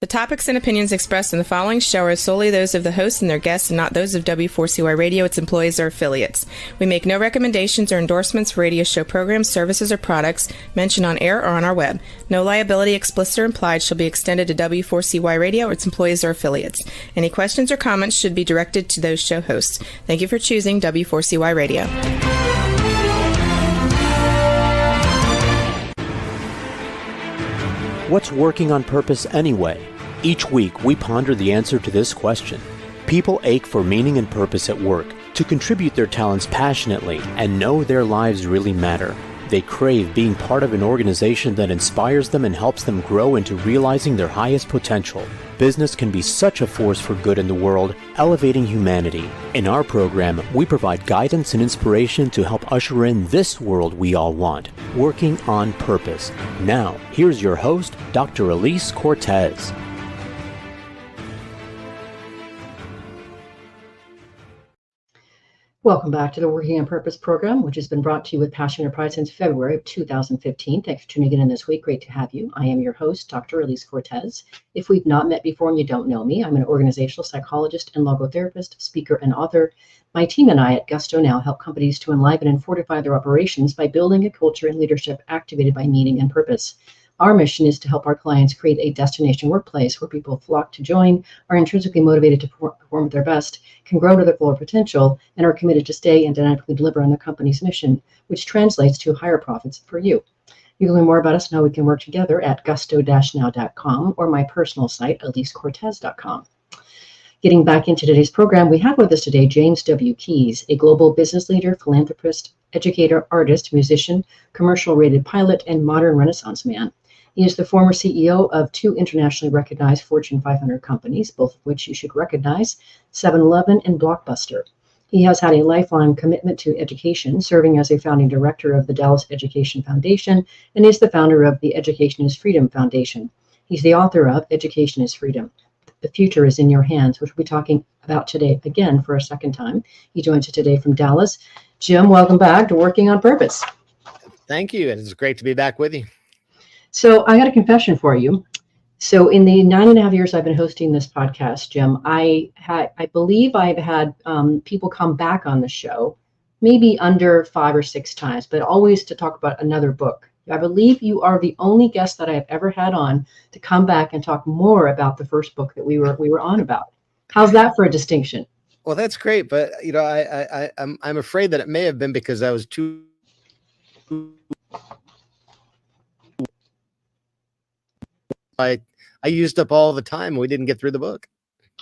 The topics and opinions expressed in the following show are solely those of the host and their guests and not those of W4CY Radio, its employees, or affiliates. We make no recommendations or endorsements for radio show programs, services, or products mentioned on air or on our web. No liability, explicit or implied, shall be extended to W4CY Radio, its employees, or affiliates. Any questions or comments should be directed to those show hosts. Thank you for choosing W4CY Radio. What's working on purpose anyway? Each week, we ponder the answer to this question. People ache for meaning and purpose at work, to contribute their talents passionately and know their lives really matter. They crave being part of an organization that inspires them and helps them grow into realizing their highest potential. Business can be such a force for good in the world, elevating humanity. In our program, we provide guidance and inspiration to help usher in this world we all want, working on purpose. Now, here's your host, Dr. Elise Cortez. Welcome back to the Working on Purpose program, which has been brought to you with passion and pride since February of 2015. Thanks for tuning in this week. Great to have you. I am your host, Dr. Elise Cortez. If we've not met before and you don't know me, I'm an organizational psychologist and logotherapist, speaker, and author. My team and I at Gusto Now help companies to enliven and fortify their operations by building a culture and leadership activated by meaning and purpose. Our mission is to help our clients create a destination workplace where people flock to join, are intrinsically motivated to perform at their best, can grow to their full potential, and are committed to stay and dynamically deliver on the company's mission, which translates to higher profits for you. You can learn more about us and how we can work together at gusto-now.com or my personal site, elisecortez.com. Getting back into today's program, we have with us today James W. Keyes, a global business leader, philanthropist, educator, artist, musician, commercial-rated pilot, and modern Renaissance man. He is the former CEO of two internationally recognized Fortune 500 companies, both of which you should recognize, 7-Eleven and Blockbuster. He has had a lifelong commitment to education, serving as a founding director of the Dallas Education Foundation, and is the founder of the Education is Freedom Foundation. He's the author of Education is Freedom. The Future is in Your Hands, which we'll be talking about today again for a second time. He joins us today from Dallas. Jim, welcome back to Working on Purpose. Thank you. It's great to be back with you. So I got a confession for you. So in the 9.5 years I've been hosting this podcast, Jim, I believe I've had people come back on the show, maybe under 5 or 6 times, but always to talk about another book. I believe you are the only guest that I have ever had on to come back and talk more about the first book that we were on about. How's that for a distinction? Well, that's great, but you know, I'm afraid that it may have been because I was too. I used up all the time. We didn't get through the book.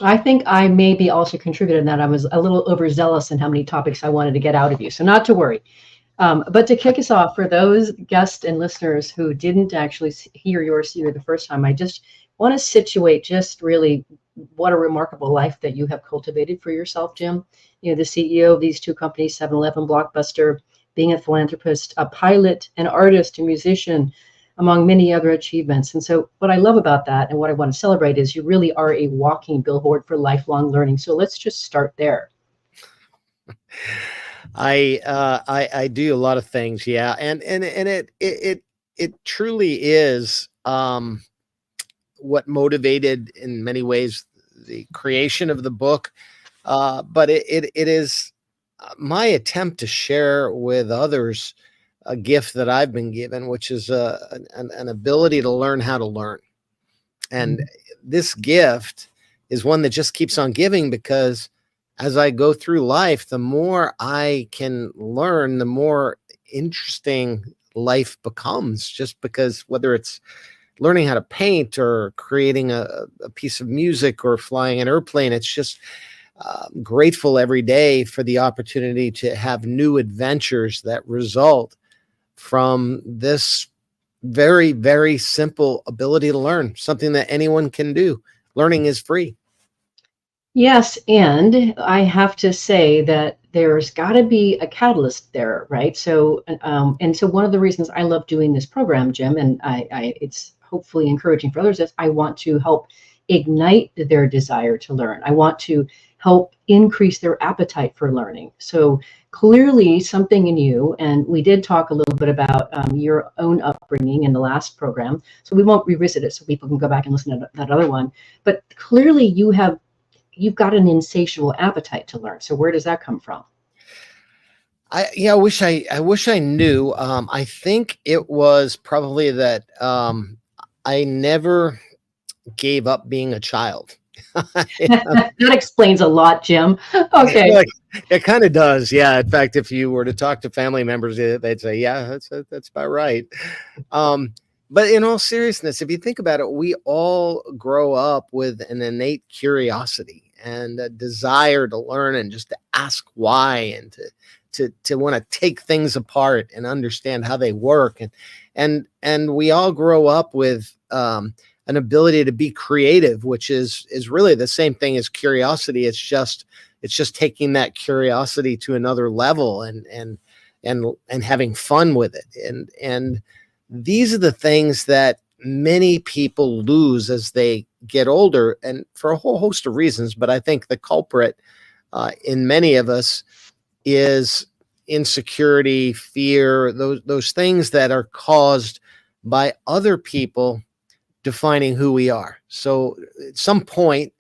I think I maybe also contributed in that I was a little overzealous in how many topics I wanted to get out of you. So not to worry. But to kick us off, for those guests and listeners who didn't actually hear your series the first time, I just want to situate just really what a remarkable life that you have cultivated for yourself, Jim. You know, the CEO of these two companies, 7-Eleven, Blockbuster, being a philanthropist, a pilot, an artist, a musician, among many other achievements. And so what I love about that and what I want to celebrate is you really are a walking billboard for lifelong learning. So let's just start there. I do a lot of things. Yeah. And it truly is what motivated in many ways the creation of the book. But it is my attempt to share with others a gift that I've been given, which is an ability to learn how to learn. And this gift is one that just keeps on giving, because as I go through life, the more I can learn, the more interesting life becomes, just because whether it's learning how to paint or creating a piece of music or flying an airplane, it's just grateful every day for the opportunity to have new adventures that result from this very, very simple ability to learn, something that anyone can do. Learning is free. Yes, and I have to say that there's got to be a catalyst there, right? So, and so one of the reasons I love doing this program, Jim, and it's hopefully encouraging for others, is I want to help ignite their desire to learn. I want to help increase their appetite for learning. So clearly something in you, and we did talk a little bit about your own upbringing in the last program, so we won't revisit it so people can go back and listen to that other one, but clearly you've got an insatiable appetite to learn. So where does that come from? I wish I knew. I think it was probably that I never gave up being a child. That explains a lot, Jim. Okay. Like, it kind of does. Yeah. In fact, if you were to talk to family members, they'd say, yeah, that's about right. But in all seriousness, if you think about it, we all grow up with an innate curiosity and a desire to learn and just to ask why and to want to take things apart and understand how they work. And we all grow up with an ability to be creative, which is really the same thing as curiosity. It's just taking that curiosity to another level and having fun with it. And these are the things that many people lose as they get older, and for a whole host of reasons. But I think the culprit in many of us is insecurity, fear, those things that are caused by other people defining who we are. So at some point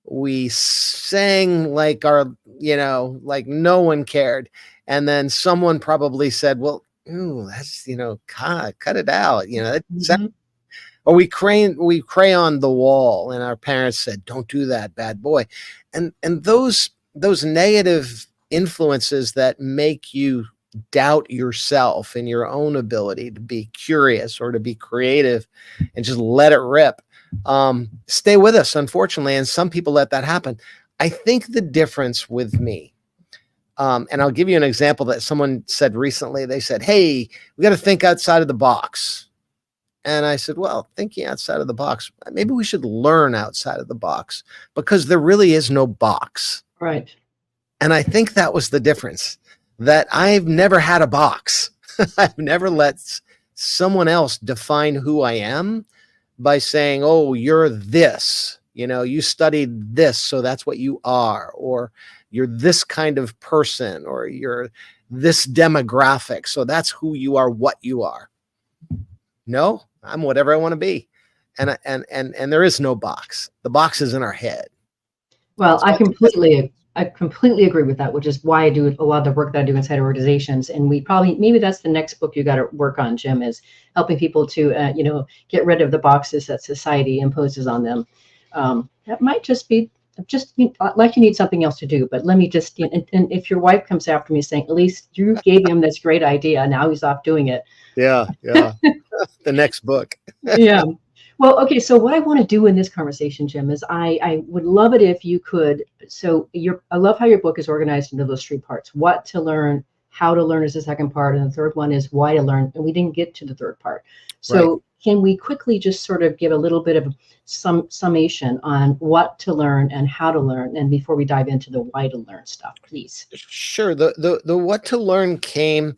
we sang like like no one cared. And then someone probably said, well, ooh, that's, cut it out. Or we crayon the wall and our parents said, don't do that, bad boy. And those negative influences that make you doubt yourself and your own ability to be curious or to be creative and just let it rip, stay with us, unfortunately. And some people let that happen. I think the difference with me, and I'll give you an example that someone said recently. They said, hey, we got to think outside of the box. And I said, well, thinking outside of the box, maybe we should learn outside of the box, because there really is no box. Right. And I think that was the difference, that I've never had a box. I've never let someone else define who I am by saying, oh, you're this, you studied this, so that's what you are, or you're this kind of person, or you're this demographic, so that's who you are, what you are. No, I'm whatever I want to be. And there is no box. The box is in our head. Well, I completely agree with that, which is why I do a lot of the work that I do inside organizations. And maybe that's the next book you got to work on, Jim, is helping people to, get rid of the boxes that society imposes on them. That might just be like you need something else to do. But let me just, and if your wife comes after me saying, at least you gave him this great idea, now he's off doing it. Yeah. The next book. Yeah. Well, okay. So what I want to do in this conversation, Jim, is I would love it if you could. I love how your book is organized into those three parts: what to learn, how to learn is the second part, and the third one is why to learn. And we didn't get to the third part. So right. Can we quickly just sort of give a little bit of some summation on what to learn and how to learn, and before we dive into the why to learn stuff, please? Sure. The what to learn came.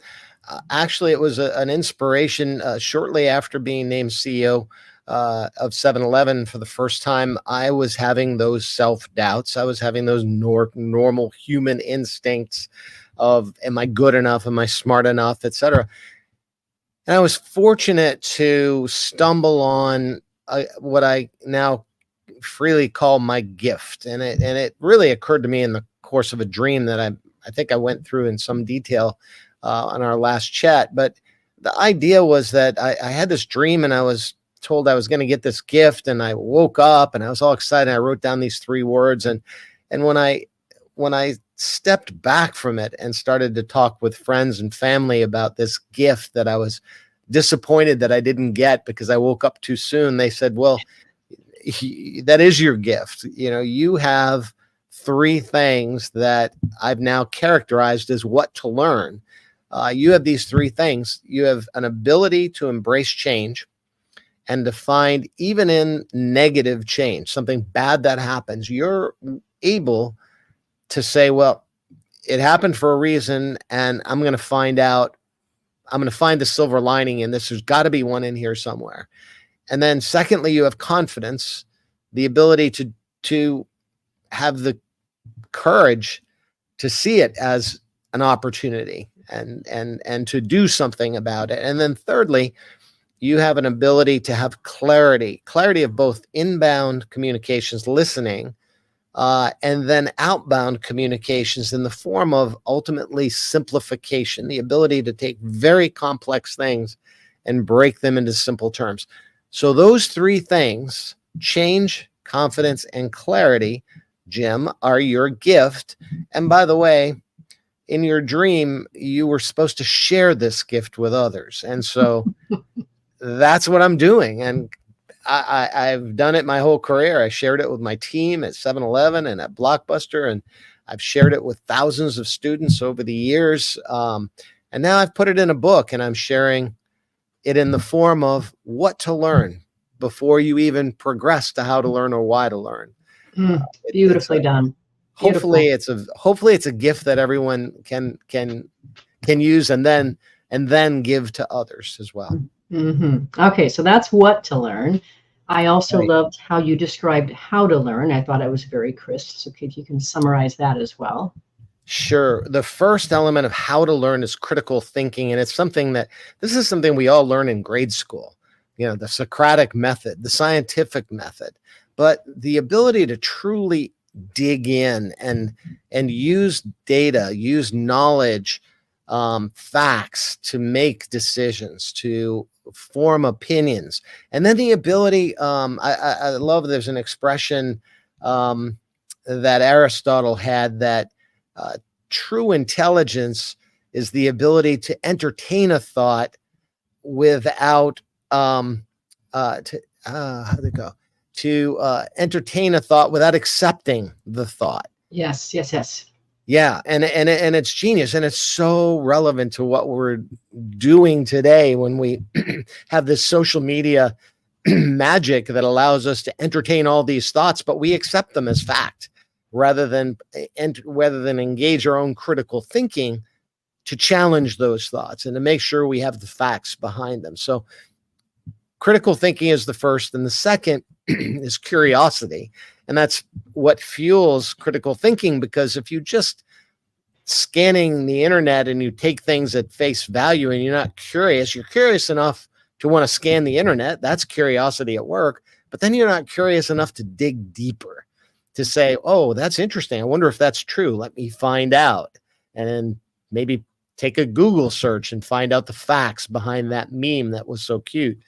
Actually, it was an inspiration shortly after being named CEO of 7-Eleven for the first time. I was having those self-doubts. I was having those normal human instincts of, am I good enough? Am I smart enough, etc. And I was fortunate to stumble on what I now freely call my gift. And it really occurred to me in the course of a dream that I think I went through in some detail on our last chat. But the idea was that I had this dream, and I was told I was going to get this gift, and I woke up and I was all excited. I wrote down these 3 words. And when I stepped back from it and started to talk with friends and family about this gift that I was disappointed that I didn't get because I woke up too soon, they said, well, that is your gift. You have 3 things that I've now characterized as what to learn. You have these 3 things. You have an ability to embrace change and to find, even in negative change, something bad that happens, you're able to say, well, it happened for a reason, and I'm going to find the silver lining, and there's got to be one in here somewhere. And then secondly, you have confidence, the ability to have the courage to see it as an opportunity and to do something about it. And then thirdly, you have an ability to have clarity of both inbound communications, listening, and then outbound communications in the form of ultimately simplification, the ability to take very complex things and break them into simple terms. So those three things, change, confidence, and clarity, Jim, are your gift. And by the way, in your dream, you were supposed to share this gift with others. And so that's what I'm doing. And I've done it my whole career. I shared it with my team at 7-Eleven and at Blockbuster, and I've shared it with thousands of students over the years. And now I've put it in a book, and I'm sharing it in the form of what to learn before you even progress to how to learn or why to learn. Beautifully done. Hopefully it's a gift that everyone can use and then give to others as well. Mm-hmm. Okay, so that's what to learn. I also loved how you described how to learn. I thought it was very crisp. So if you can summarize that as well. Sure. The first element of how to learn is critical thinking. And it's this is something we all learn in grade school, the Socratic method, the scientific method, but the ability to truly dig in and use data, use knowledge, facts to make decisions, to form opinions. And then the ability, I love, there's an expression that Aristotle had that true intelligence is the ability to entertain a thought without entertain a thought without accepting the thought. Yes. Yeah, and it's genius, and it's so relevant to what we're doing today when we have this social media magic that allows us to entertain all these thoughts, but we accept them as fact rather than engage our own critical thinking to challenge those thoughts and to make sure we have the facts behind them. So critical thinking is the first, and the second is curiosity. And that's what fuels critical thinking, because if you just scanning the internet and you take things at face value and you're not curious, you're curious enough to want to scan the internet. That's curiosity at work. But then you're not curious enough to dig deeper, to say, oh, that's interesting. I wonder if that's true. Let me find out. And then maybe take a Google search and find out the facts behind that meme that was so cute.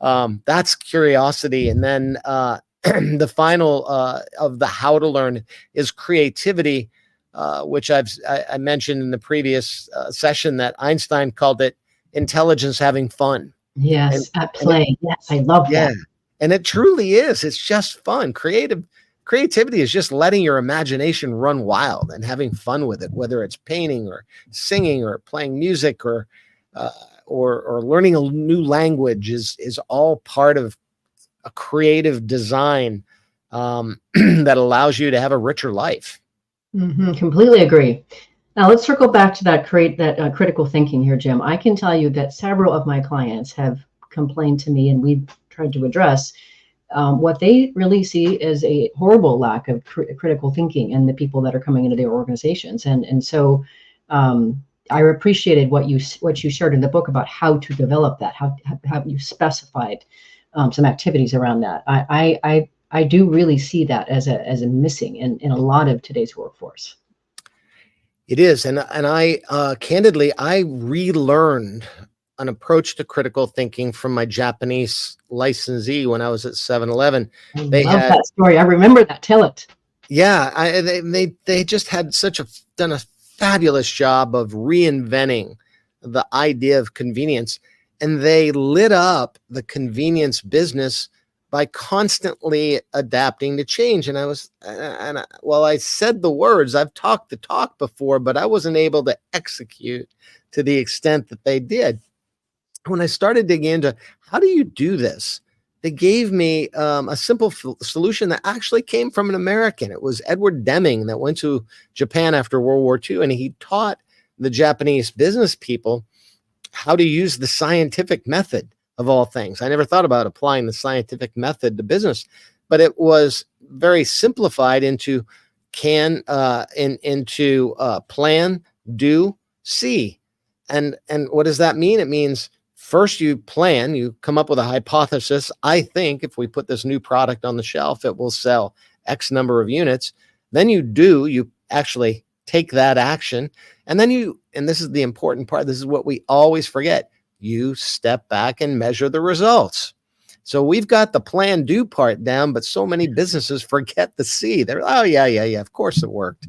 That's curiosity. And then the final of the how to learn is creativity, which I mentioned in the previous session, that Einstein called it intelligence having fun. Yes, at play. Yes, I love that. And it truly is. It's just fun. Creativity is just letting your imagination run wild and having fun with it, whether it's painting or singing or playing music or learning a new language is all part of a creative design that allows you to have a richer life. Mm-hmm, completely agree. Now let's circle back to that critical thinking here, Jim. I can tell you that several of my clients have complained to me, and we've tried to address what they really see as a horrible lack of critical thinking in the people that are coming into their organizations. And so I appreciated what you shared in the book about how to develop that, how you specified some activities around that. I do really see that as a missing in a lot of today's workforce. It is. And I candidly, I relearned an approach to critical thinking from my Japanese licensee when I was at 7-Eleven. I love that story. I remember that. Tell it. Yeah. They just had done a fabulous job of reinventing the idea of convenience. And they lit up the convenience business by constantly adapting to change. And I said the words, I've talked the talk before, but I wasn't able to execute to the extent that they did. When I started digging into how do you do this, they gave me a simple solution that actually came from an American. It was Edward Deming that went to Japan after World War II, and he taught the Japanese business people how to use the scientific method of all things. I never thought about applying the scientific method to business, but it was very simplified into into plan, do, see. And what does that mean? It means first you plan, you come up with a hypothesis. I think if we put this new product on the shelf, it will sell X number of units. Then you actually take that action. And then and this is the important part, this is what we always forget, you step back and measure the results. So we've got the plan, do part down, but so many businesses forget the see. They're, oh, yeah, of course it worked.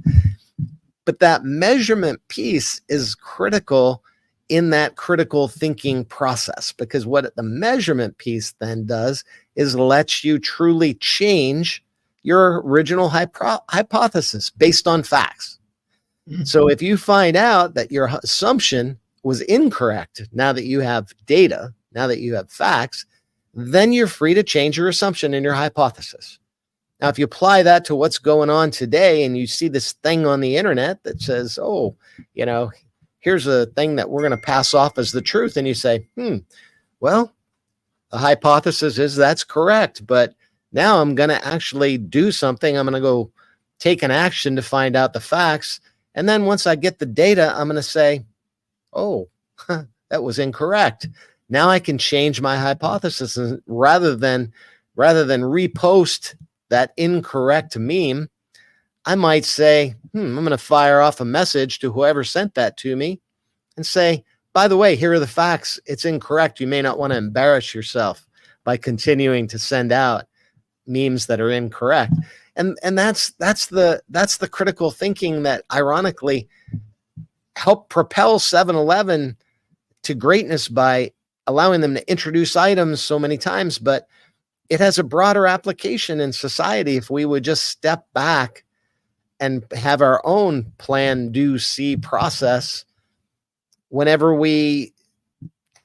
But that measurement piece is critical in that critical thinking process, because what the measurement piece then does is lets you truly change your original hypothesis based on facts. So if you find out that your assumption was incorrect, now that you have data, now that you have facts, then you're free to change your assumption in your hypothesis. Now, if you apply that to what's going on today and you see this thing on the internet that says, oh, here's a thing that we're going to pass off as the truth. And you say, well, the hypothesis is that's correct, but now I'm going to actually do something. I'm going to go take an action to find out the facts. And then once I get the data, I'm going to say, oh, that was incorrect. Now I can change my hypothesis, and rather than repost that incorrect meme, I might say, I'm going to fire off a message to whoever sent that to me and say, by the way, here are the facts. It's incorrect. You may not want to embarrass yourself by continuing to send out memes that are incorrect. And that's the critical thinking that ironically helped propel 7-Eleven to greatness by allowing them to introduce items so many times, but it has a broader application in society if we would just step back and have our own plan, do, see process whenever we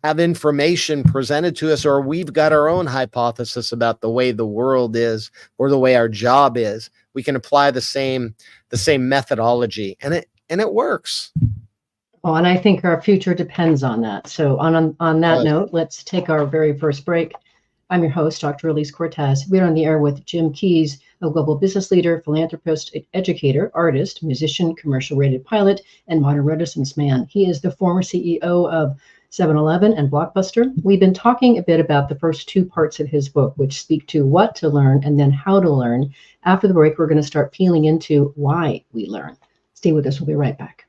have information presented to us, or we've got our own hypothesis about the way the world is or the way our job is. We can apply the same methodology, and it works. Oh, and I think our future depends on that. So on that note, let's take our very first break. I'm your host, Dr. Elise Cortez. We're on the air with Jim Keys, a global business leader, philanthropist, educator, artist, musician, commercial rated pilot, and modern Renaissance man. He is the former CEO of 7-Eleven and Blockbuster. We've been talking a bit about the first two parts of his book, which speak to what to learn and then how to learn. After the break, we're going to start peeling into why we learn. Stay with us. We'll be right back.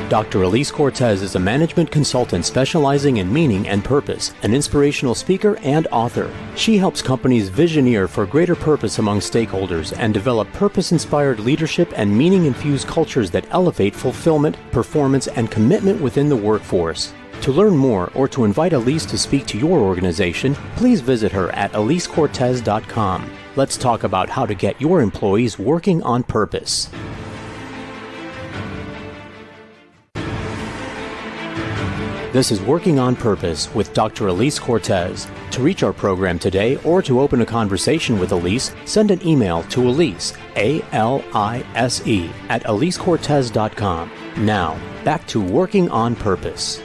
Dr. Elise Cortez is a management consultant specializing in meaning and purpose, an inspirational speaker and author. She helps companies visioneer for greater purpose among stakeholders and develop purpose-inspired leadership and meaning-infused cultures that elevate fulfillment, performance, and commitment within the workforce. To learn more or to invite Elise to speak to your organization, please visit her at elisecortez.com. Let's talk about how to get your employees working on purpose. This is Working on Purpose with Dr. Elise Cortez. To reach our program today or to open a conversation with Elise, send an email to Elise, A-L-I-S-E, at elisecortez.com. Now, back to Working on Purpose.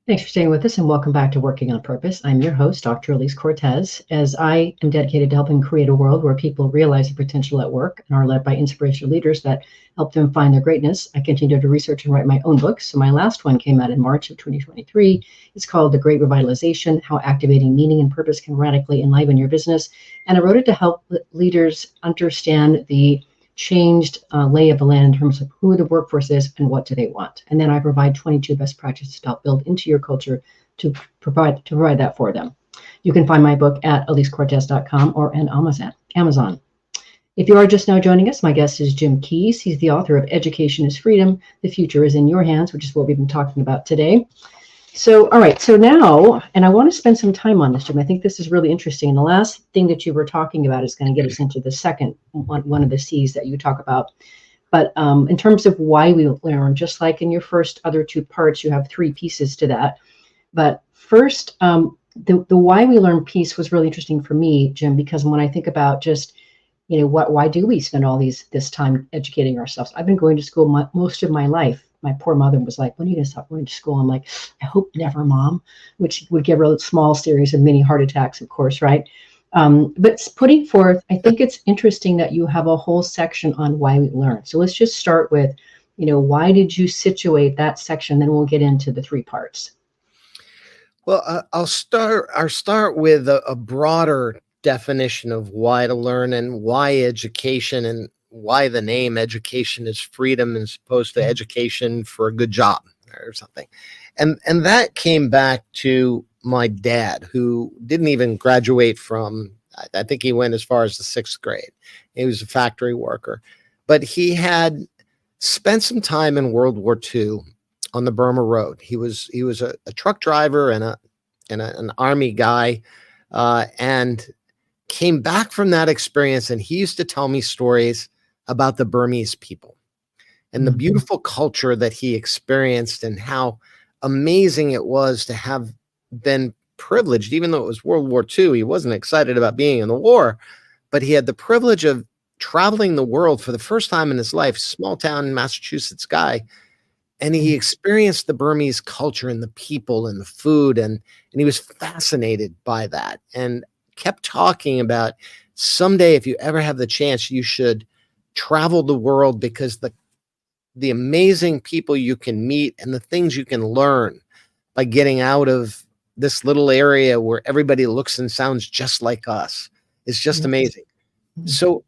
Thanks for staying with us and welcome back to Working on Purpose. I'm your host, Dr. Elise Cortez, as I am dedicated to helping create a world where people realize their potential at work and are led by inspirational leaders that help them find their greatness. I continue to research and write my own books. So my last one came out in March of 2023. It's called The Great Revitalization, How Activating Meaning and Purpose Can Radically Enliven Your Business. And I wrote it to help leaders understand the changed lay of the land in terms of who the workforce is and what do they want. And then I provide 22 best practices to help build into your culture to provide that for them. You can find my book at elisecortez.com or on Amazon. If you are just now joining us, my guest is Jim Keys. He's the author of Education is Freedom. The Future is in Your Hands, which is what we've been talking about today. So, all right. So now, and I want to spend some time on this, Jim. I think this is really interesting. And the last thing that you were talking about is going to get us into the second one of the C's that you talk about. But in terms of why we learn, just like in your first other two parts, you have three pieces to that. But first, the why we learn piece was really interesting for me, Jim, because when I think about just, why do we spend all this time educating ourselves? I've been going to school most of my life. My poor mother was like, when are you going to stop going to school? I'm like, I hope never, Mom, which would give her a small series of mini heart attacks, of course, right? But putting forth, I think it's interesting that you have a whole section on why we learn. So let's just start with, why did you situate that section? Then we'll get into the three parts. Well, I'll start with a broader definition of why to learn and why education, and why the name education is freedom as opposed to education for a good job or something. And that came back to my dad, who didn't even graduate from, I think he went as far as the 6th grade. He was a factory worker, but he had spent some time in World War II on the Burma Road. He was a truck driver and an army guy, and came back from that experience. And he used to tell me stories about the Burmese people and the beautiful culture that he experienced, and how amazing it was to have been privileged. Even though it was World War II, he wasn't excited about being in the war, but he had the privilege of traveling the world for the first time in his life, small town Massachusetts guy. And he experienced the Burmese culture and the people and the food, and he was fascinated by that, and kept talking about, someday, if you ever have the chance, you should travel the world, because the amazing people you can meet and the things you can learn by getting out of this little area where everybody looks and sounds just like us is just amazing. So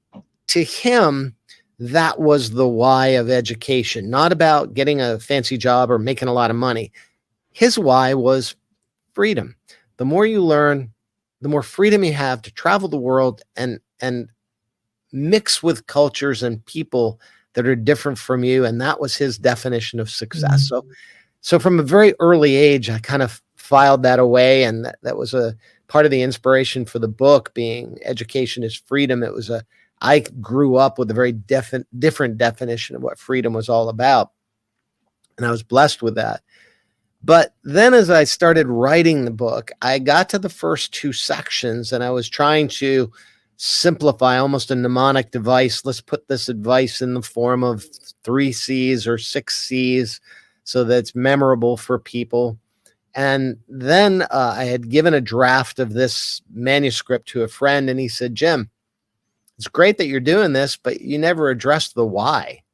to him, that was the why of education, not about getting a fancy job or making a lot of money. His why was freedom. The more you learn, the more freedom you have to travel the world and mix with cultures and people that are different from you. And that was his definition of success. So from a very early age, I kind of filed that away. And that was a part of the inspiration for the book, being education is freedom. I grew up with a very different definition of what freedom was all about. And I was blessed with that. But then as I started writing the book, I got to the first 2 sections, and I was trying to simplify, almost a mnemonic device. Let's put this advice in the form of 3 C's or 6 C's so that it's memorable for people. And then I had given a draft of this manuscript to a friend, and he said, Jim, it's great that you're doing this, but you never addressed the why.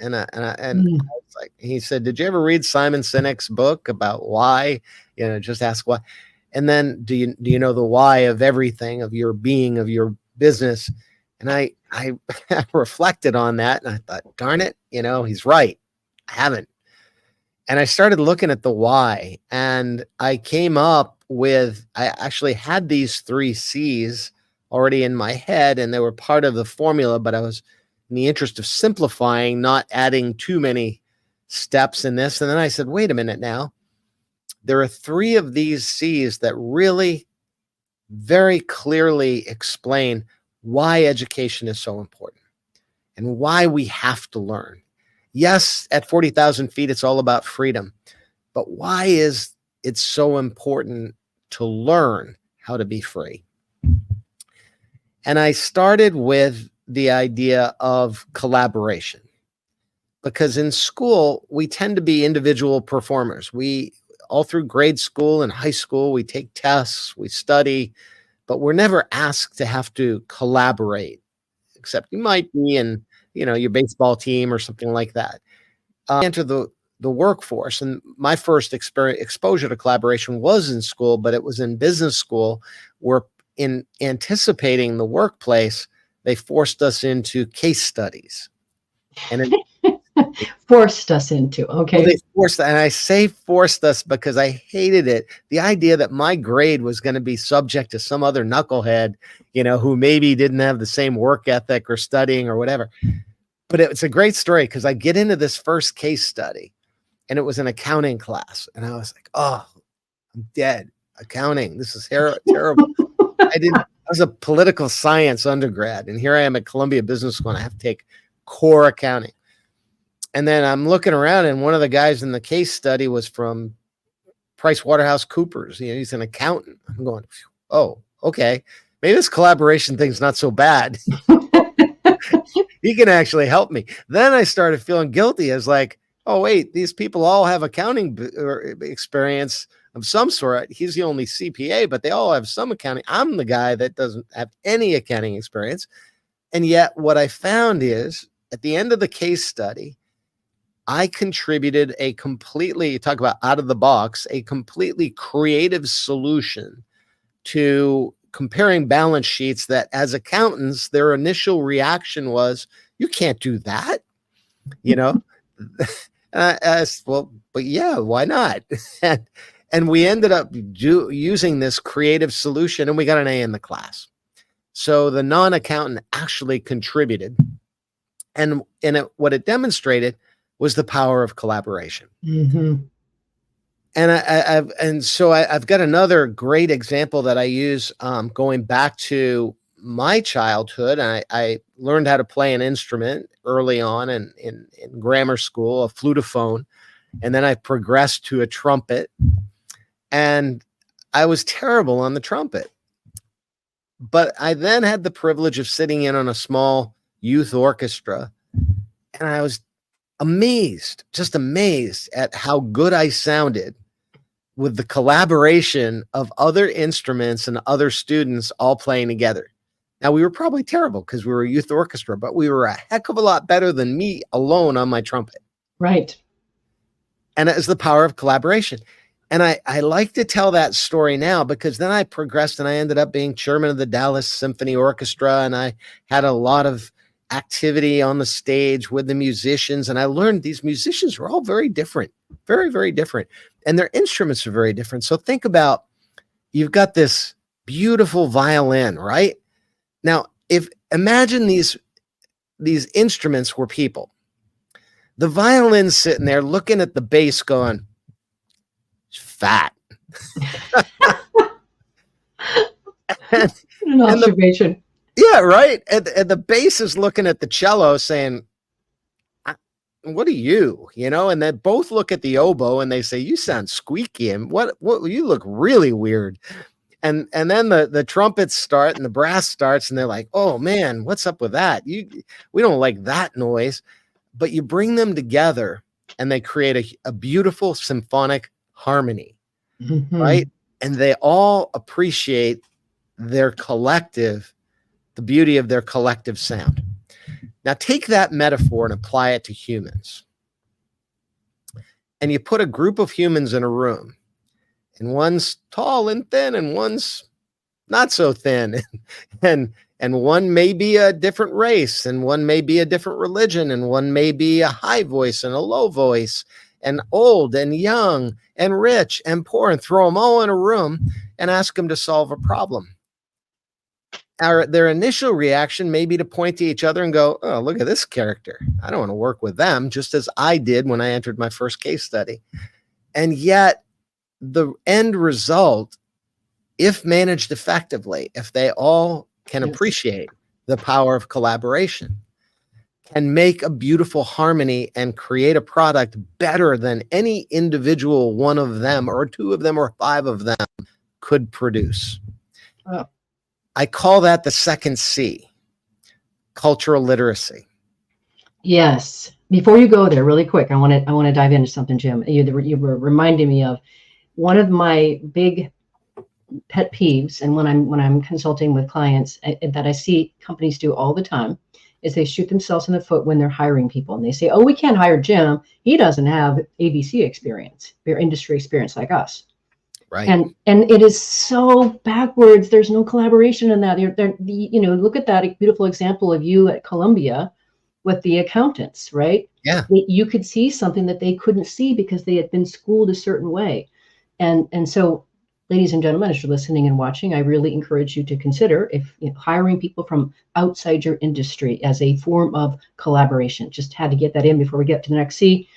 And I was like, he said, did you ever read Simon Sinek's book about why? Just ask why. And then do you know the why of everything, of your being, of your business? And I reflected on that, and I thought, darn it, he's right. I haven't. And I started looking at the why, and I came up with, I actually had these 3 C's already in my head, and they were part of the formula, but I was, in the interest of simplifying, not adding too many steps in this. And then I said, wait a minute now. There are 3 of these C's that really very clearly explain why education is so important and why we have to learn. Yes, at 40,000 feet, it's all about freedom, but why is it so important to learn how to be free? And I started with the idea of collaboration, because in school, we tend to be individual performers. We, all through grade school and high school, we take tests, we study, but we're never asked to have to collaborate, except you might be in, your baseball team or something like that. Enter the workforce. And my first exposure to collaboration was in school, but it was in business school, where in anticipating the workplace, they forced us into case studies. And forced us into, okay. Well, they forced, and I say forced us because I hated it. The idea that my grade was going to be subject to some other knucklehead, who maybe didn't have the same work ethic or studying or whatever. But it's a great story, because I get into this first case study, and it was an accounting class. And I was like, oh, I'm dead. Accounting. This is terrible. I was a political science undergrad, and here I am at Columbia Business School, and I have to take core accounting. And then I'm looking around, and one of the guys in the case study was from PricewaterhouseCoopers. He's an accountant. I'm going, oh, okay. Maybe this collaboration thing's not so bad. He can actually help me. Then I started feeling guilty. I was like, oh, wait, these people all have accounting experience of some sort. He's the only CPA, but they all have some accounting. I'm the guy that doesn't have any accounting experience. And yet what I found is at the end of the case study, I contributed a completely, you talk about out of the box, a completely creative solution to comparing balance sheets that as accountants, their initial reaction was, you can't do that, And I asked, well, but yeah, why not? and we ended up using this creative solution, and we got an A in the class. So the non-accountant actually contributed. And what it demonstrated was the power of collaboration. Mm-hmm. And so I've got another great example that I use going back to my childhood. I learned how to play an instrument early on in grammar school, a flutophone, and then I progressed to a trumpet. And I was terrible on the trumpet. But I then had the privilege of sitting in on a small youth orchestra, and I was just amazed at how good I sounded with the collaboration of other instruments and other students all playing together. Now, we were probably terrible because we were a youth orchestra, but we were a heck of a lot better than me alone on my trumpet. Right. And it was the power of collaboration. And I like to tell that story now because then I progressed and I ended up being chairman of the Dallas Symphony Orchestra, and I had a lot of activity on the stage with the musicians. And I learned these musicians were all very different, very, very different. And their instruments are very different. So think about, you've got this beautiful violin, right? Now, imagine these instruments were people. The violin's sitting there looking at the bass going, fat. An observation. Yeah, right. And the bass is looking at the cello saying, what are you? And they both look at the oboe and they say, you sound squeaky, and what you look really weird. And then the trumpets start and the brass starts, and they're like, oh man, what's up with that? We don't like that noise. But you bring them together and they create a beautiful symphonic harmony, right? And they all appreciate the beauty of their collective sound. Now take that metaphor and apply it to humans. And you put a group of humans in a room, and one's tall and thin and one's not so thin. And one may be a different race, and one may be a different religion, and one may be a high voice and a low voice, and old and young and rich and poor, and throw them all in a room and ask them to solve a problem. Their initial reaction may be to point to each other and go, oh, look at this character. I don't want to work with them, just as I did when I entered my first case study. And yet the end result, if managed effectively, if they all can appreciate the power of collaboration, can make a beautiful harmony and create a product better than any individual one of them or two of them or five of them could produce. Oh. I call that the second C, cultural literacy. Yes. Before you go there, really quick, I want to dive into something, Jim. You were reminding me of one of my big pet peeves, and when I'm consulting with clients that I see companies do all the time, is they shoot themselves in the foot when they're hiring people, and they say, "Oh, we can't hire Jim. He doesn't have ABC experience, or industry experience like us." Right. And it is so backwards. There's no collaboration in that. Look at that beautiful example of you at Columbia with the accountants, right? Yeah. You could see something that they couldn't see because they had been schooled a certain way. And so, ladies and gentlemen, as you're listening and watching, I really encourage you to consider hiring people from outside your industry as a form of collaboration. Just had to get that in before we get to the next C.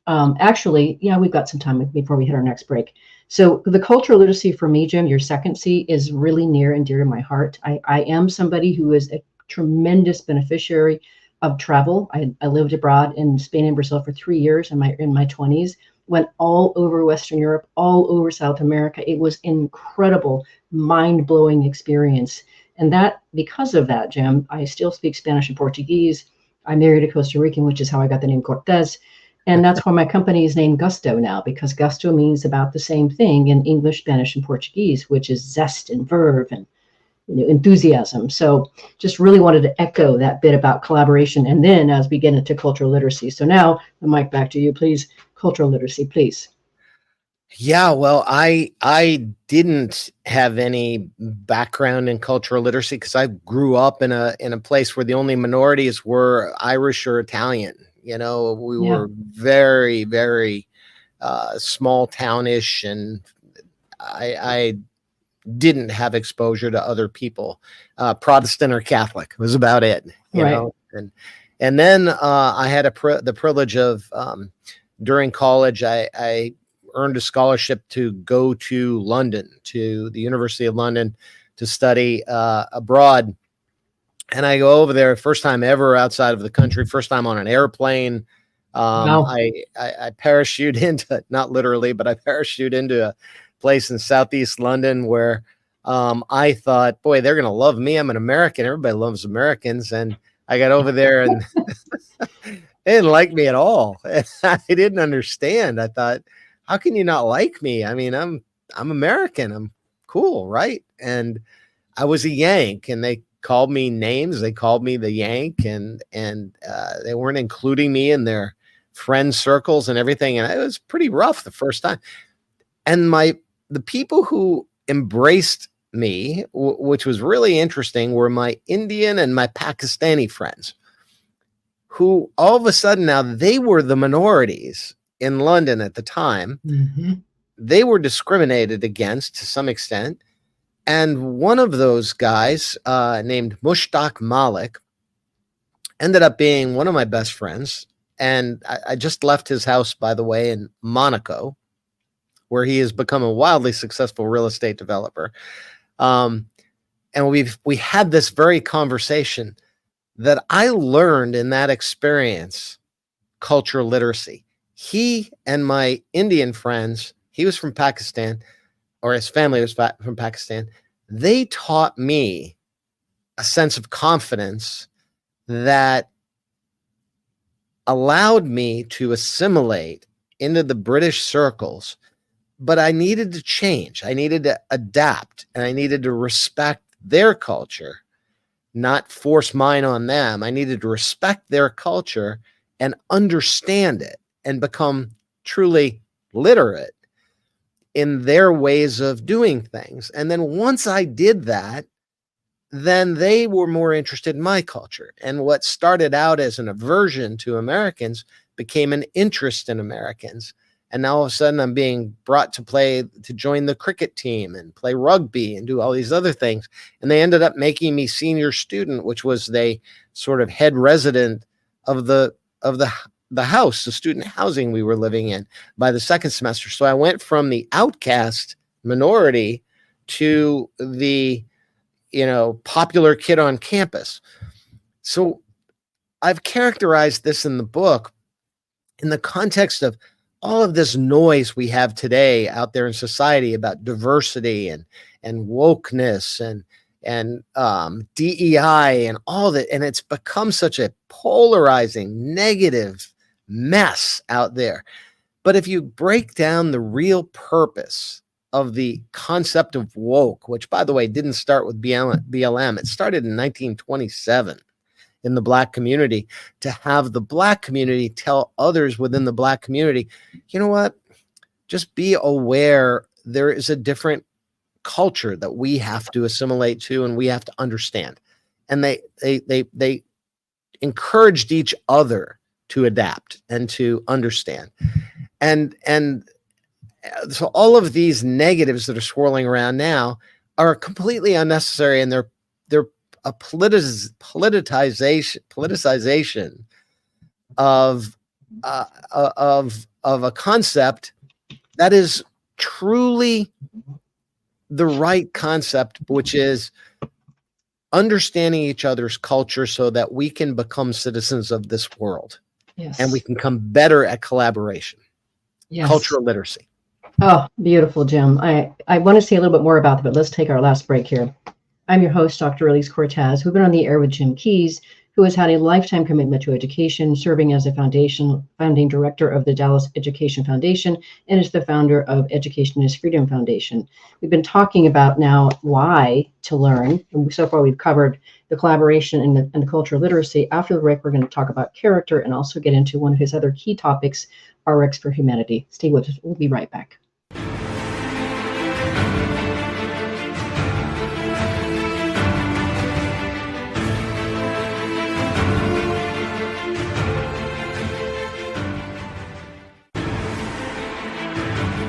We've got some time before we hit our next break. So the cultural literacy for me, Jim, your second C, is really near and dear to my heart. I am somebody who is a tremendous beneficiary of travel. I lived abroad in Spain and Brazil for 3 years in my 20s. Went all over Western Europe, all over South America. It was incredible, mind-blowing experience. And that, because of that, Jim, I still speak Spanish and Portuguese. I married a Costa Rican, which is how I got the name Cortez. And that's why my company is named Gusto now, because gusto means about the same thing in English, Spanish, and Portuguese, which is zest and verve and enthusiasm. So just really wanted to echo that bit about collaboration. And then as we get into cultural literacy. So now the mic back to you, please. Cultural literacy, please. Yeah, well, I didn't have any background in cultural literacy because I grew up in a place where the only minorities were Irish or Italian. We were very, very small townish, and I didn't have exposure to other people, Protestant or Catholic. Was about it, you know. And then I had the privilege of during college, I earned a scholarship to go to London, to the University of London, to study abroad. And I go over there, first time ever outside of the country, first time on an airplane. Wow. I parachute into, not literally, but I parachute into a place in Southeast London where I thought, boy, they're going to love me. I'm an American. Everybody loves Americans. And I got over there and they didn't like me at all. I didn't understand. I thought, how can you not like me? I mean, I'm American. I'm cool, right? And I was a Yank, and they called me names. They called me the Yank, and they weren't including me in their friend circles and everything. And it was pretty rough the first time. And the people who embraced me, which was really interesting, were my Indian and my Pakistani friends, who all of a sudden now they were the minorities in London at the time. Mm-hmm. They were discriminated against to some extent. And one of those guys named Mushtaq Malik ended up being one of my best friends. And I just left his house, by the way, in Monaco, where he has become a wildly successful real estate developer. And we had this very conversation that I learned in that experience, cultural literacy. He and my Indian friends, he was from Pakistan, or his family was from Pakistan. They taught me a sense of confidence that allowed me to assimilate into the British circles, but I needed to change. I needed to adapt, and I needed to respect their culture, not force mine on them. I needed to respect their culture and understand it and become truly literate in their ways of doing things. And then once I did that, then they were more interested in my culture. And what started out as an aversion to Americans became an interest in Americans. And now all of a sudden I'm being brought to join the cricket team and play rugby and do all these other things. And they ended up making me senior student, which was the sort of head resident of the house, the student housing we were living in, by the second semester. So I went from the outcast minority to the, popular kid on campus. So I've characterized this in the book in the context of all of this noise we have today out there in society about diversity and wokeness and DEI and all that. And it's become such a polarizing, negative mess out there. But if you break down the real purpose of the concept of woke, which, by the way, didn't start with BLM, it started in 1927 in the Black community, to have the Black community tell others within the Black community, you know what, just be aware there is a different culture that we have to assimilate to and we have to understand. And they encouraged each other to adapt and to understand. And so all of these negatives that are swirling around now are completely unnecessary, and they're a politicization of a concept that is truly the right concept, which is understanding each other's culture so that we can become citizens of this world. Yes. And we can come better at collaboration. Yes. Cultural literacy. Oh, beautiful, Jim. I want to say a little bit more about that, but let's take our last break here. I'm your host, Dr. Elise Cortez. We've been on the air with Jim Keyes, who has had a lifetime commitment to education, serving as a founding director of the Dallas Education Foundation, and is the founder of Education is Freedom Foundation. We've been talking about now why to learn. And so far, we've covered the collaboration and the cultural literacy. After the break, we're going to talk about character and also get into one of his other key topics, RX for Humanity. Stay with us. We'll be right back.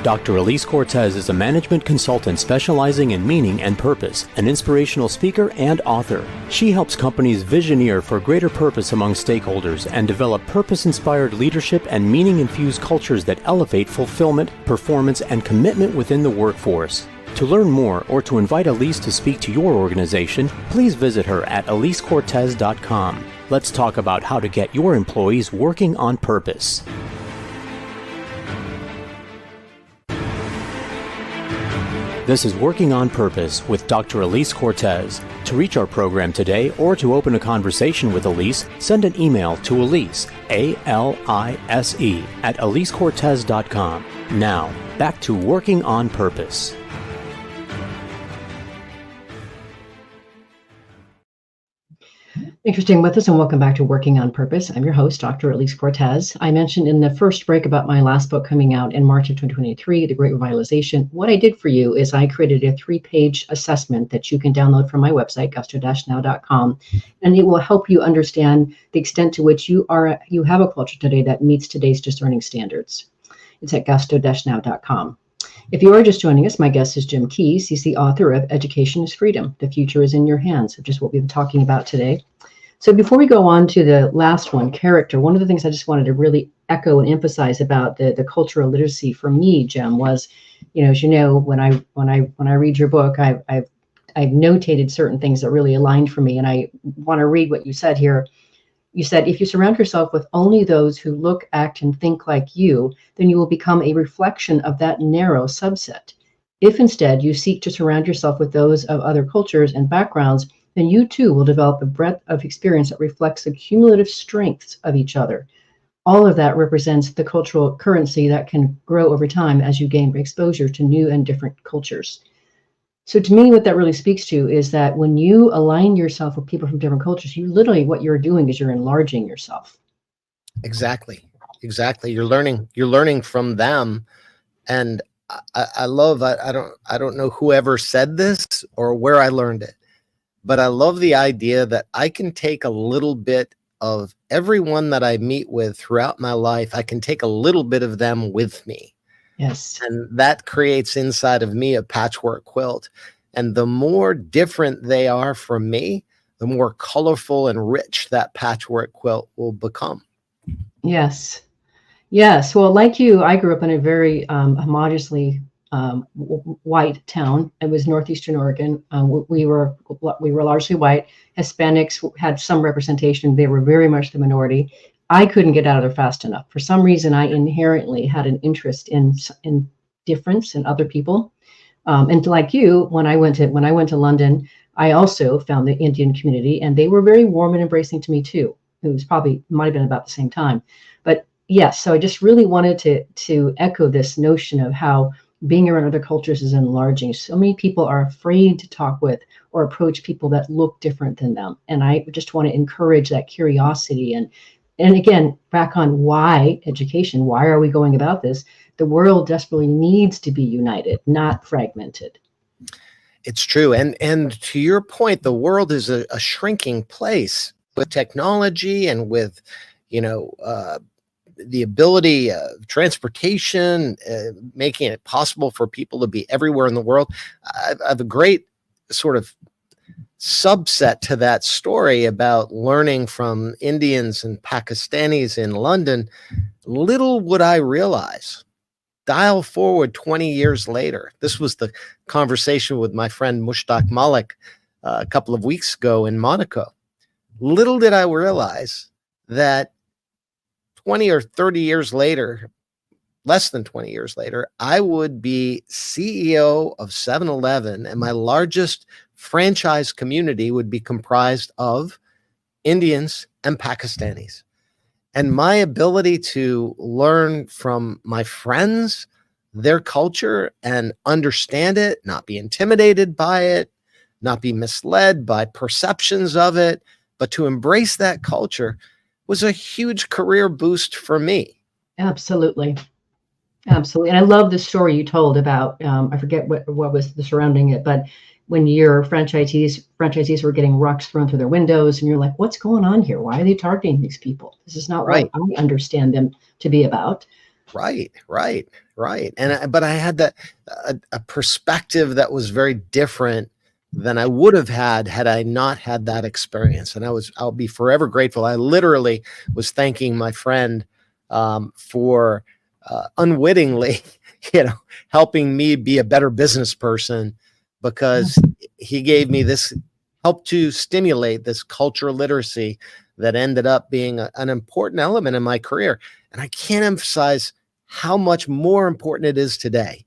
Dr. Elise Cortez is a management consultant specializing in meaning and purpose, an inspirational speaker and author. She helps companies visioneer for greater purpose among stakeholders and develop purpose-inspired leadership and meaning-infused cultures that elevate fulfillment, performance, and commitment within the workforce. To learn more or to invite Elise to speak to your organization, please visit her at elisecortez.com. Let's talk about how to get your employees working on purpose. This is Working on Purpose with Dr. Elise Cortez. To reach our program today or to open a conversation with Elise, send an email to Elise, A-L-I-S-E, at elisecortez.com. Now, back to Working on Purpose. Interesting with us, and welcome back to Working on Purpose. I'm your host, Dr. Elise Cortez. I mentioned in the first break about my last book coming out in March of 2023, The Great Revitalization. What I did for you is I created a 3-page assessment that you can download from my website, gusto-now.com, and it will help you understand the extent to which you have a culture today that meets today's discerning standards. It's at gusto-now.com. If you are just joining us, my guest is Jim Keyes. He's the author of Education is Freedom. The Future is in Your Hands, which is what we've been talking about today. So before we go on to the last one, character, one of the things I just wanted to really echo and emphasize about the cultural literacy for me, Jim, was, as you know, when I read your book, I've notated certain things that really aligned for me, and I want to read what you said here. You said, if you surround yourself with only those who look, act, and think like you, then you will become a reflection of that narrow subset. If instead you seek to surround yourself with those of other cultures and backgrounds, then you too will develop a breadth of experience that reflects the cumulative strengths of each other. All of that represents the cultural currency that can grow over time as you gain exposure to new and different cultures. So to me, what that really speaks to is that when you align yourself with people from different cultures, you literally, what you're doing is you're enlarging yourself. Exactly. You're learning from them. And I love, I don't know whoever said this or where I learned it, but I love the idea that I can take a little bit of everyone that I meet with throughout my life. I can take a little bit of them with me. Yes. And that creates inside of me a patchwork quilt. And the more different they are from me, the more colorful and rich that patchwork quilt will become. Yes. Yes. Well, like you, I grew up in a very homogeneously white town. It was northeastern Oregon. We were largely white. Hispanics had some representation. They were very much the minority. I couldn't get out of there fast enough. For some reason, I inherently had an interest in difference in other people. And like you, when I went to London, I also found the Indian community, and they were very warm and embracing to me too. It was might have been about the same time. But yes, so I just really wanted to echo this notion of how being around other cultures is enlarging. So many people are afraid to talk with or approach people that look different than them. And I just want to encourage that curiosity. And again, back on why education, why are we going about this? The world desperately needs to be united, not fragmented. It's true. And to your point, the world is a shrinking place with technology and with, the ability of transportation, making it possible for people to be everywhere in the world. I have a great sort of subset to that story about learning from Indians and Pakistanis in London. Little would I realize, dial forward 20 years later. This was the conversation with my friend Mushtaq Malik a couple of weeks ago in Monaco. Little did I realize that 20 or 30 years later, less than 20 years later, I would be CEO of 7-Eleven, and my largest franchise community would be comprised of Indians and Pakistanis. And my ability to learn from my friends, their culture, and understand it, not be intimidated by it, not be misled by perceptions of it, but to embrace that culture was a huge career boost for me. Absolutely. Absolutely. And I love the story you told about, I forget what was the surrounding it, but when your franchisees were getting rocks thrown through their windows, and you're like, what's going on here? Why are they targeting these people? This is not Right. what I understand them to be about. Right. But I had a perspective that was very different than I would have had I not had that experience. And I'll be forever grateful. I literally was thanking my friend for unwittingly, helping me be a better business person, because he gave me this, helped to stimulate this cultural literacy that ended up being an important element in my career. And I can't emphasize how much more important it is today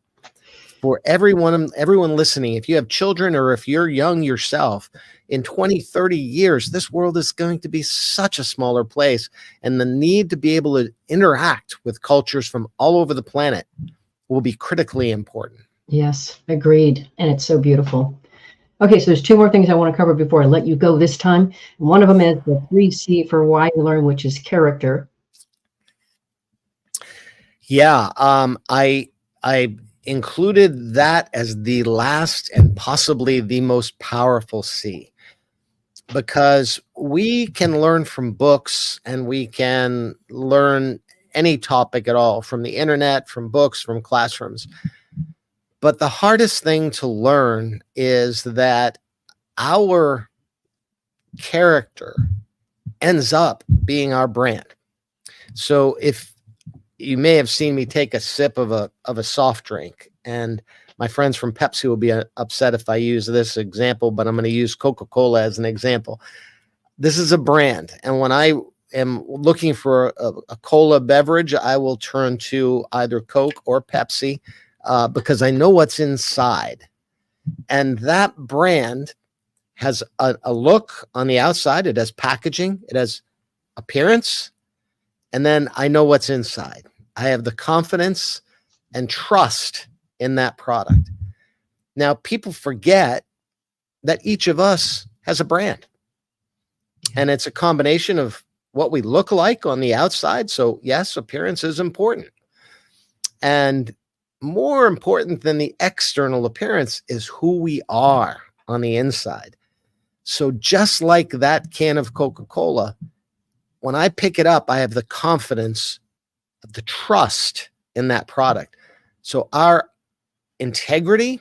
for everyone listening. If you have children or if you're young yourself, in 20, 30 years, this world is going to be such a smaller place, and the need to be able to interact with cultures from all over the planet will be critically important. Yes, agreed. And it's so beautiful. Okay, so there's two more things I want to cover before I let you go this time. One of them is the 3C for why you learn, which is character. Yeah, I included that as the last and possibly the most powerful C, because we can learn from books and we can learn any topic at all from the internet, from books, from classrooms. But the hardest thing to learn is that our character ends up being our brand. So if you may have seen me take a sip of a soft drink, and my friends from Pepsi will be upset if I use this example, but I'm going to use Coca-Cola as an example. This is a brand, and when I am looking for a cola beverage, I will turn to either Coke or Pepsi because I know what's inside. And that brand has a look on the outside. It has packaging, it has appearance, and then I know what's inside. I have the confidence and trust in that product. Now, people forget that each of us has a brand, and it's a combination of what we look like on the outside. So yes, appearance is important. And more important than the external appearance is who we are on the inside. So just like that can of Coca-Cola, when I pick it up, I have the confidence, the trust in that product. So our integrity,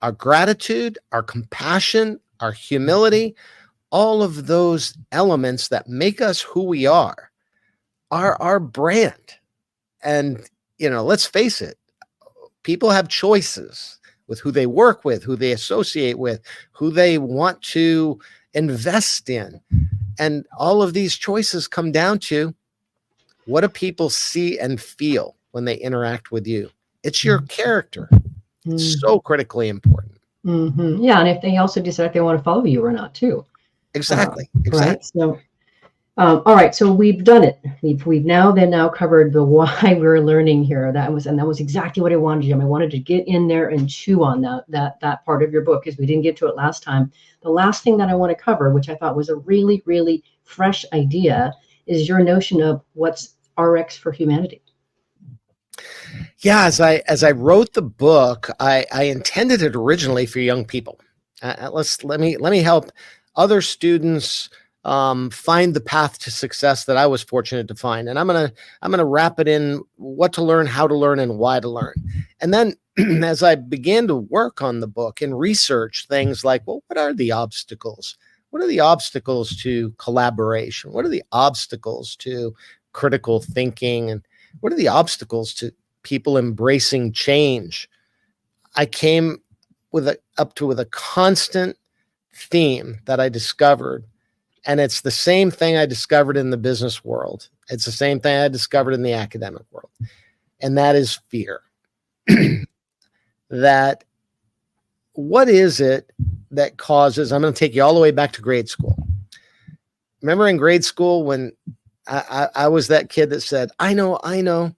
our gratitude, our compassion, our humility, all of those elements that make us who we are our brand. And, let's face it, people have choices with who they work with, who they associate with, who they want to invest in. And all of these choices come down to, what do people see and feel when they interact with you? It's your character. It's so critically important. Mm-hmm. Yeah, and if they also decide if they want to follow you or not, too. Exactly. Right. So, all right. So we've done it. We've now covered the why we're learning here. That was exactly what I wanted to do. I wanted to get in there and chew on that part of your book, because we didn't get to it last time. The last thing that I want to cover, which I thought was a really, really fresh idea, is your notion of what's RX for humanity. Yeah, as I wrote the book, I intended it originally for young people. Let me help other students find the path to success that I was fortunate to find. And I'm gonna wrap it in what to learn, how to learn, and why to learn. And then as I began to work on the book and research things like, well, what are the obstacles? What are the obstacles to collaboration? What are the obstacles to critical thinking? And what are the obstacles to people embracing change? I came with a constant theme that I discovered, and it's the same thing I discovered in the business world. It's the same thing I discovered in the academic world, and that is fear. That what is it that causes, I'm going to take you all the way back to grade school. Remember in grade school when I was that kid that said, I know.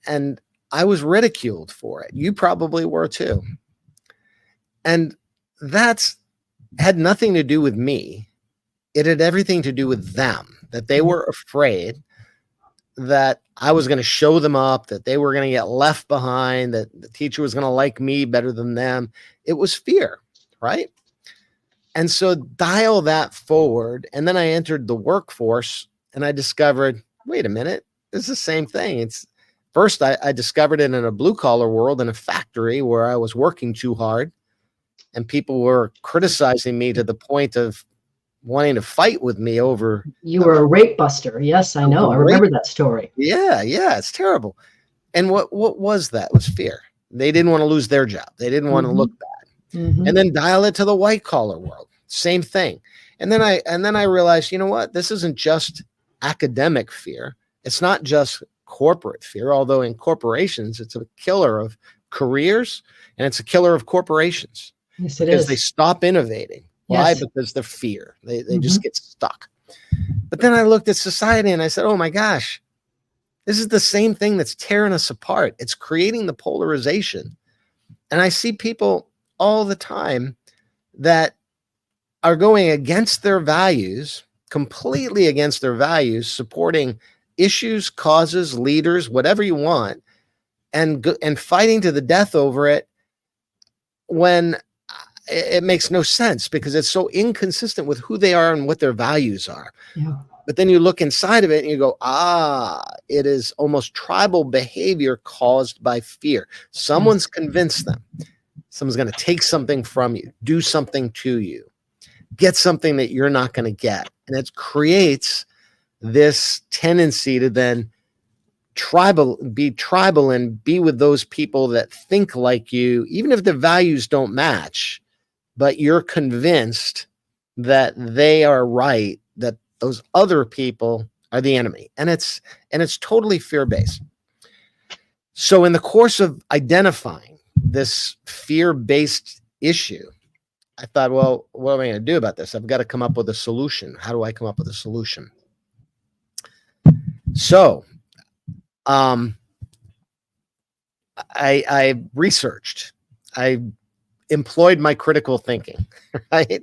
And I was ridiculed for it. You probably were too. And that's had nothing to do with me. It had everything to do with them, that they were afraid that I was going to show them up, that they were going to get left behind, that the teacher was going to like me better than them. It was fear, right? And so dial that forward. And then I entered the workforce and I discovered, wait a minute, it's the same thing. It's first, I discovered it in a blue collar world in a factory where I was working too hard and people were criticizing me to the point of wanting to fight with me over. You were a rape buster. Yes, I know. I remember that story. Yeah, it's terrible. And what was that? It was fear. They didn't want to lose their job. They didn't want to look bad. And then dial it to the white collar world. Same thing. And then I realized, you know what? This isn't just academic fear. It's not just corporate fear, although in corporations, it's a killer of careers and it's a killer of corporations. Yes, it because is. they stop innovating. Why? Yes. Because they're fear. They just get stuck. But then I looked at society and I said, oh my gosh, this is the same thing that's tearing us apart. It's creating the polarization. And I see people all the time that are going against their values, completely against their values, supporting issues, causes, leaders, whatever you want, and fighting to the death over it when it makes no sense because it's so inconsistent with who they are and what their values are. Yeah. But then you look inside of it and you go, it is almost tribal behavior caused by fear. Someone's convinced them. Someone's going to take something from you, do something to you, get something that you're not going to get. And it creates this tendency to then be tribal and be with those people that think like you, even if the values don't match, but you're convinced that they are right, that those other people are the enemy. And it's totally fear-based. So in the course of identifying this fear-based issue, I thought, well, what am I going to do about this? I've got to come up with a solution. How do I come up with a solution? So I researched, I employed my critical thinking, right?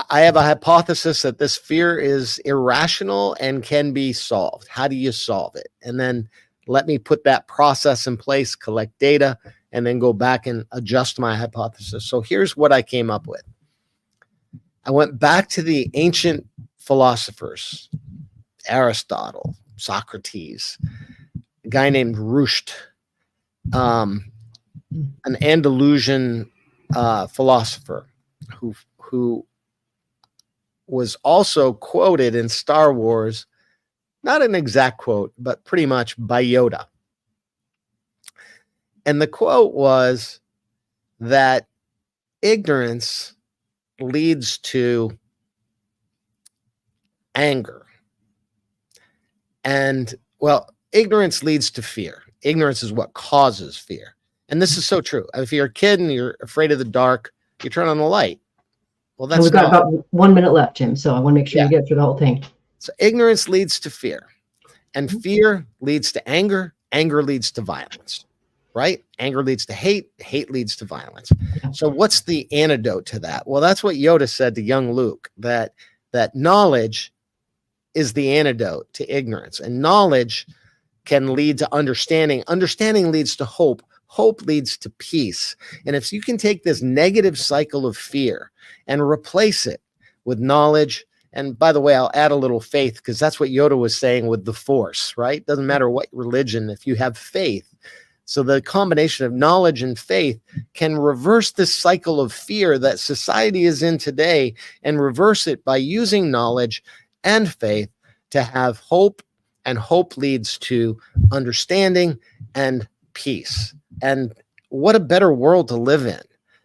I have a hypothesis that this fear is irrational and can be solved. How do you solve it? And then let me put that process in place, collect data, and then go back and adjust my hypothesis. So here's what I came up with. I went back to the ancient philosophers, Aristotle, Socrates, a guy named Rusht, an Andalusian philosopher who was also quoted in Star Wars, not an exact quote, but pretty much by Yoda. And the quote was that ignorance leads to anger. And, well, ignorance leads to fear. Ignorance is what causes fear. And this is so true. If you're a kid and you're afraid of the dark, you turn on the light. Well, that's we've got about 1 minute left, Jim. So I want to make sure you get through the whole thing. So ignorance leads to fear, and fear leads to anger. Anger leads to violence, right? Anger leads to hate. Hate leads to violence. Yeah. So what's the antidote to that? Well, that's what Yoda said to young Luke, that knowledge is the antidote to ignorance, and knowledge can lead to understanding. Understanding leads to hope. Hope leads to peace. And if you can take this negative cycle of fear and replace it with knowledge, and by the way, I'll add a little faith, because that's what Yoda was saying with the Force, right? Doesn't matter what religion, if you have faith. So the combination of knowledge and faith can reverse this cycle of fear that society is in today, and reverse it by using knowledge and faith to have hope, and hope leads to understanding and peace. And what a better world to live in.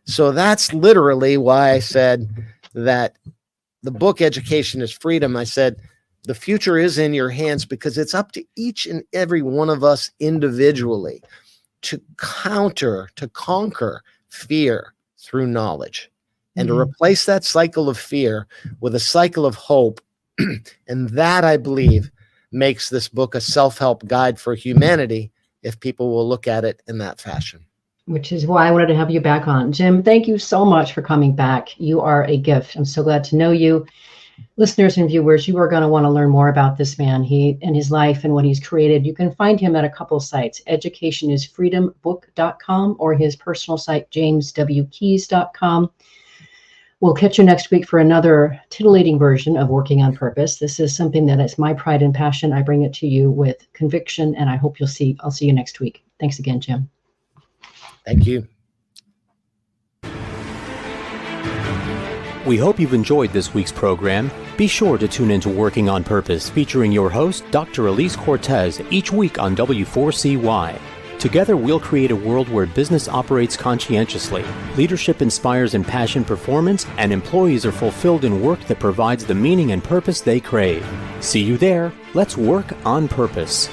So that's literally why I said that the book Education is Freedom. I said, the future is in your hands, because it's up to each and every one of us individually to conquer fear through knowledge, and to replace that cycle of fear with a cycle of hope. And that, I believe, makes this book a self-help guide for humanity, if people will look at it in that fashion. Which is why I wanted to have you back on. Jim, thank you so much for coming back. You are a gift. I'm so glad to know you. Listeners and viewers, you are going to want to learn more about this man, he and his life and what he's created. You can find him at a couple sites, educationisfreedombook.com or his personal site, jameswkeys.com. We'll catch you next week for another titillating version of Working on Purpose. This is something that is my pride and passion. I bring it to you with conviction, and I hope I'll see you next week. Thanks again, Jim. Thank you. We hope you've enjoyed this week's program. Be sure to tune into Working on Purpose, featuring your host, Dr. Elise Cortez, each week on W4CY. Together, we'll create a world where business operates conscientiously, leadership inspires impassioned performance, and employees are fulfilled in work that provides the meaning and purpose they crave. See you there. Let's work on purpose.